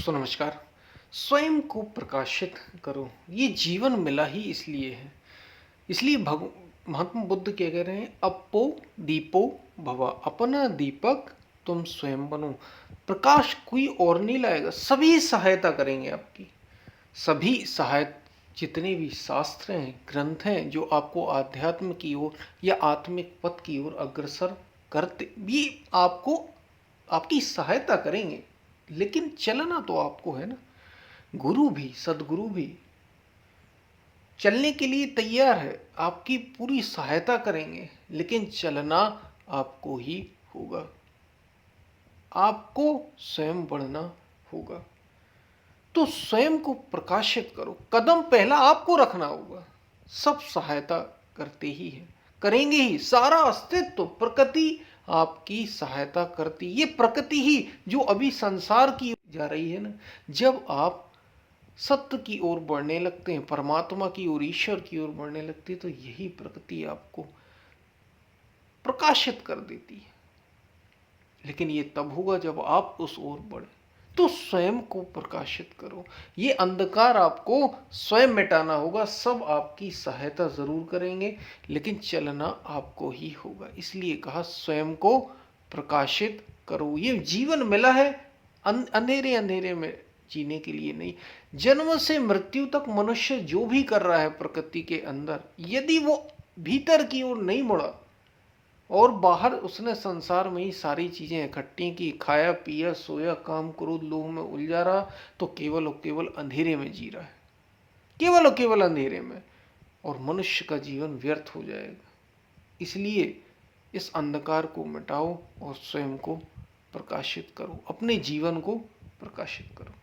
दोस्तों नमस्कार। स्वयं को प्रकाशित करो। ये जीवन मिला ही इसलिए है। इसलिए महात्मा बुद्ध क्या कह रहे हैं, अपो दीपो भवा, अपना दीपक तुम स्वयं बनो। प्रकाश कोई और नहीं लाएगा, सभी सहायता करेंगे आपकी। सभी सहायता, जितने भी शास्त्र हैं, ग्रंथ हैं जो आपको आध्यात्म की ओर या आत्मिक पथ की ओर अग्रसर करते भी आपको आपकी सहायता करेंगे। लेकिन चलना तो आपको है ना। गुरु भी, सदगुरु भी चलने के लिए तैयार है, आपकी पूरी सहायता करेंगे, लेकिन चलना आपको ही होगा। आपको स्वयं बढ़ना होगा। तो स्वयं को प्रकाशित करो, कदम पहला आपको रखना होगा। सब सहायता करते ही है, करेंगे ही। सारा अस्तित्व, प्रकृति आपकी सहायता करती। ये प्रकृति ही जो अभी संसार की जा रही है ना, जब आप सत्य की ओर बढ़ने लगते हैं, परमात्मा की ओर, ईश्वर की ओर बढ़ने लगते हैं, तो यही प्रकृति आपको प्रकाशित कर देती है। लेकिन ये तब होगा जब आप उस ओर बढ़े। तो स्वयं को प्रकाशित करो। ये अंधकार आपको स्वयं मिटाना होगा। सब आपकी सहायता जरूर करेंगे, लेकिन चलना आपको ही होगा। इसलिए कहा स्वयं को प्रकाशित करो। ये जीवन मिला है अंधेरे अंधेरे में जीने के लिए नहीं। जन्म से मृत्यु तक मनुष्य जो भी कर रहा है प्रकृति के अंदर, यदि वो भीतर की ओर नहीं मुड़ा और बाहर उसने संसार में ही सारी चीजें इकट्ठी की, खाया पिया सोया, काम क्रोध लोभ में उलझा रहा, तो केवल और केवल अंधेरे में जी रहा है। केवल और केवल अंधेरे में। और मनुष्य का जीवन व्यर्थ हो जाएगा। इसलिए इस अंधकार को मिटाओ और स्वयं को प्रकाशित करो, अपने जीवन को प्रकाशित करो।